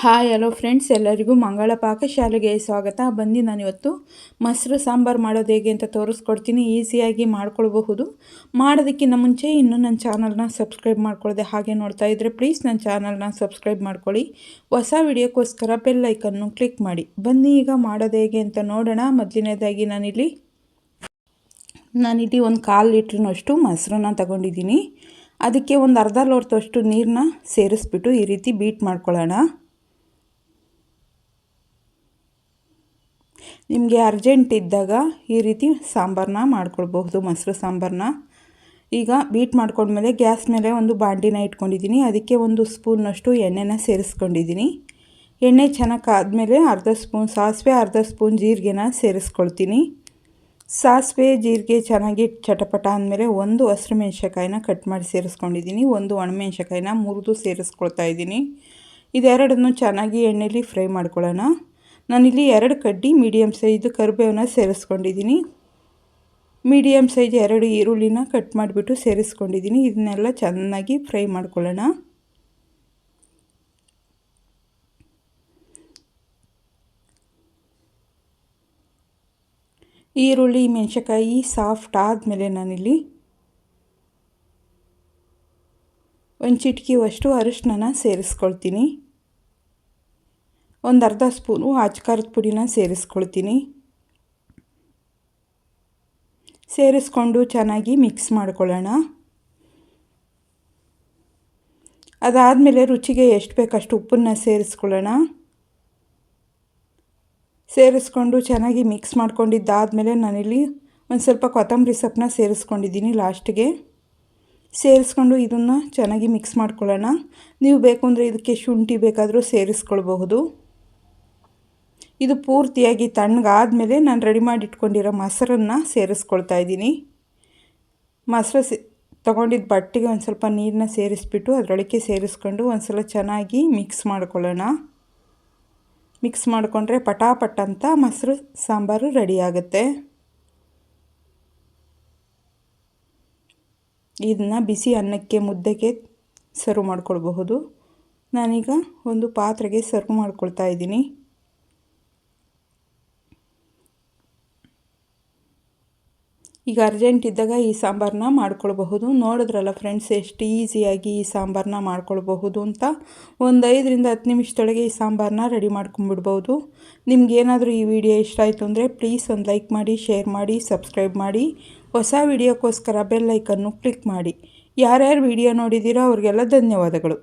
Hi hello friends, ಎಲ್ಲರಿಗೂ ಮಂಗಳ ಪಾಕಶಾಲೆಗೆ ಸ್ವಾಗತ. ನಾನಿವತ್ತು ಮೊಸರು ಸಾಂಬಾರು ಮಾಡೋದು ಹೇಗೆ ಅಂತ ತೋರಿಸ್ಕೊಡ್ತೀನಿ. ಈಸಿಯಾಗಿ ಮಾಡ್ಕೊಳ್ಬಹುದು. ಮಾಡೋದಕ್ಕಿಂತ ಮುಂಚೆ ಇನ್ನೂ ನನ್ನ ಚಾನಲ್ನ ಸಬ್ಸ್ಕ್ರೈಬ್ ಮಾಡ್ಕೊಳ್ಳದೆ ಹಾಗೆ ನೋಡ್ತಾ ಇದ್ದರೆ ಪ್ಲೀಸ್ ನನ್ನ ಚಾನಲ್ನ ಸಬ್ಸ್ಕ್ರೈಬ್ ಮಾಡ್ಕೊಳ್ಳಿ. ಹೊಸ ವಿಡಿಯೋಕ್ಕೋಸ್ಕರ ಬೆಲ್ ಐಕನ್ನು ಕ್ಲಿಕ್ ಮಾಡಿ. ಈಗ ಮಾಡೋದು ಹೇಗೆ ಅಂತ ನೋಡೋಣ. ಮೊದಲನೇದಾಗಿ ನಾನಿಲ್ಲಿ ಒಂದು 1/4 ಲೀಟ್ರಿನಷ್ಟು ಮೊಸರನ್ನ ತಗೊಂಡಿದ್ದೀನಿ. ಅದಕ್ಕೆ ಒಂದು ಅರ್ಧ ಲೋಟದಷ್ಟು ನೀರನ್ನ ಸೇರಿಸ್ಬಿಟ್ಟು ಈ ರೀತಿ ಬೀಟ್ ಮಾಡ್ಕೊಳ್ಳೋಣ. ನಿಮಗೆ ಅರ್ಜೆಂಟ್ ಇದ್ದಾಗ ಈ ರೀತಿ ಸಾಂಬಾರನ್ನ ಮಾಡ್ಕೊಳ್ಬಹುದು, ಮೊಸರು ಸಾಂಬಾರನ್ನ. ಈಗ ಬೀಟ್ ಮಾಡ್ಕೊಂಡ್ಮೇಲೆ ಗ್ಯಾಸ್ ಮೇಲೆ ಒಂದು ಬಾಂಡಿನ ಇಟ್ಕೊಂಡಿದ್ದೀನಿ. ಅದಕ್ಕೆ 1 ಸ್ಪೂನ್ನಷ್ಟು ಎಣ್ಣೆನ ಸೇರಿಸ್ಕೊಂಡಿದ್ದೀನಿ. ಎಣ್ಣೆ ಚೆನ್ನಾಗಿ ಕಾದ್ಮೇಲೆ ಅರ್ಧ ಸ್ಪೂನ್ ಸಾಸಿವೆ, ಅರ್ಧ ಸ್ಪೂನ್ ಜೀರಿಗೆನ ಸೇರಿಸ್ಕೊಳ್ತೀನಿ. ಸಾಸಿವೆ ಜೀರಿಗೆ ಚೆನ್ನಾಗಿ ಚಟಪಟ ಅಂದಮೇಲೆ 1 ಹಸಿಮೆಣ್ಸಿನ್ಕಾಯಿನ ಕಟ್ ಮಾಡಿ ಸೇರಿಸ್ಕೊಂಡಿದ್ದೀನಿ. 1 ಒಣಮೆಣ್ಸಿನ್ಕಾಯಿನ ಮುರಿದು ಸೇರಿಸ್ಕೊಳ್ತಾ ಇದ್ದೀನಿ. ಇದೆರಡನ್ನು ಚೆನ್ನಾಗಿ ಎಣ್ಣೆಯಲ್ಲಿ ಫ್ರೈ ಮಾಡ್ಕೊಳ್ಳೋಣ. ನಾನಿಲ್ಲಿ 2 ಕಡ್ಡಿ ಮೀಡಿಯಮ್ ಸೈಜ್ ಕರಿಬೇವನ್ನ ಸೇರಿಸ್ಕೊಂಡಿದ್ದೀನಿ. ಮೀಡಿಯಮ್ ಸೈಜ್ 2 ಈರುಳ್ಳಿನ ಕಟ್ ಮಾಡಿಬಿಟ್ಟು ಸೇರಿಸ್ಕೊಂಡಿದ್ದೀನಿ. ಇದನ್ನೆಲ್ಲ ಚೆನ್ನಾಗಿ ಫ್ರೈ ಮಾಡ್ಕೊಳ್ಳೋಣ. ಈರುಳ್ಳಿ ಮೆಣಸಿನಕಾಯಿ ಸಾಫ್ಟ್ ಆದಮೇಲೆ ನಾನಿಲ್ಲಿ 1 ಚಿಟಿಕೆಯಷ್ಟು ಅರಿಶಿನ ಸೇರಿಸ್ಕೊಳ್ತೀನಿ. ಒಂದು ಅರ್ಧ ಸ್ಪೂನು ಅಚ್ಕಾರದ ಪುಡಿನ ಸೇರಿಸ್ಕೊಳ್ತೀನಿ. ಸೇರಿಸ್ಕೊಂಡು ಚೆನ್ನಾಗಿ ಮಿಕ್ಸ್ ಮಾಡ್ಕೊಳ್ಳೋಣ. ಅದಾದಮೇಲೆ ರುಚಿಗೆ ಎಷ್ಟು ಬೇಕಷ್ಟು ಉಪ್ಪನ್ನು ಸೇರಿಸ್ಕೊಳ್ಳೋಣ. ಸೇರಿಸ್ಕೊಂಡು ಚೆನ್ನಾಗಿ ಮಿಕ್ಸ್ ಮಾಡ್ಕೊಂಡಿದ್ದಾದಮೇಲೆ ನಾನಿಲ್ಲಿ ಒಂದು ಸ್ವಲ್ಪ ಕೊತ್ತಂಬರಿ ಸೊಪ್ಪನ್ನ ಸೇರಿಸ್ಕೊಂಡಿದ್ದೀನಿ ಲಾಸ್ಟಿಗೆ. ಸೇರಿಸ್ಕೊಂಡು ಇದನ್ನು ಚೆನ್ನಾಗಿ ಮಿಕ್ಸ್ ಮಾಡ್ಕೊಳ್ಳೋಣ. ನೀವು ಬೇಕು ಅಂದರೆ ಇದಕ್ಕೆ ಶುಂಠಿ ಬೇಕಾದರೂ ಸೇರಿಸ್ಕೊಳ್ಬಹುದು. ಇದು ಪೂರ್ತಿಯಾಗಿ ತಣ್ಣಗಾದಮೇಲೆ ನಾನು ರೆಡಿ ಮಾಡಿ ಇಟ್ಕೊಂಡಿರೋ ಮೊಸರನ್ನು ಸೇರಿಸ್ಕೊಳ್ತಾ ಇದ್ದೀನಿ. ಮೊಸರು ತೊಗೊಂಡಿದ್ದ ಬಟ್ಟೆಗೆ ಒಂದು ಸ್ವಲ್ಪ ನೀರನ್ನ ಸೇರಿಸ್ಬಿಟ್ಟು ಅದರೊಳಗೆ ಸೇರಿಸ್ಕೊಂಡು ಒಂದು ಸಲ ಚೆನ್ನಾಗಿ ಮಿಕ್ಸ್ ಮಾಡ್ಕೊಳ್ಳೋಣ. ಮಿಕ್ಸ್ ಮಾಡಿಕೊಂಡ್ರೆ ಪಟಾಪಟ್ ಅಂತ ಮೊಸರು ಸಾಂಬಾರು ರೆಡಿಯಾಗುತ್ತೆ. ಇದನ್ನು ಬಿಸಿ ಅನ್ನಕ್ಕೆ ಮುದ್ದೆಗೆ ಸರ್ವ್ ಮಾಡ್ಕೊಳ್ಬಹುದು. ನಾನೀಗ ಒಂದು ಪಾತ್ರೆಗೆ ಸರ್ವ್ ಮಾಡ್ಕೊಳ್ತಾ ಇದ್ದೀನಿ. ಈಗ ಅರ್ಜೆಂಟ್ ಇದ್ದಾಗ ಈ ಸಾಂಬಾರನ್ನ ಮಾಡ್ಕೊಳ್ಬಹುದು. ನೋಡಿದ್ರಲ್ಲ ಫ್ರೆಂಡ್ಸ್, ಎಷ್ಟು ಈಸಿಯಾಗಿ ಈ ಸಾಂಬಾರನ್ನ ಮಾಡ್ಕೊಳ್ಬಹುದು ಅಂತ. ಒಂದು 5 ರಿಂದ 10 ನಿಮಿಷದೊಳಗೆ ಈ ಸಾಂಬಾರನ್ನ ರೆಡಿ ಮಾಡ್ಕೊಂಡ್ಬಿಡ್ಬೋದು. ನಿಮ್ಗೇನಾದರೂ ಈ ವಿಡಿಯೋ ಇಷ್ಟ ಆಯಿತು ಅಂದರೆ ಪ್ಲೀಸ್ ಒಂದು ಲೈಕ್ ಮಾಡಿ, ಶೇರ್ ಮಾಡಿ, ಸಬ್ಸ್ಕ್ರೈಬ್ ಮಾಡಿ. ಹೊಸ ವಿಡಿಯೋಕ್ಕೋಸ್ಕರ ಬೆಲ್ ಐಕನ್ನು ಕ್ಲಿಕ್ ಮಾಡಿ. ಯಾರ್ಯಾರು ವಿಡಿಯೋ ನೋಡಿದ್ದೀರೋ ಅವ್ರಿಗೆಲ್ಲ ಧನ್ಯವಾದಗಳು.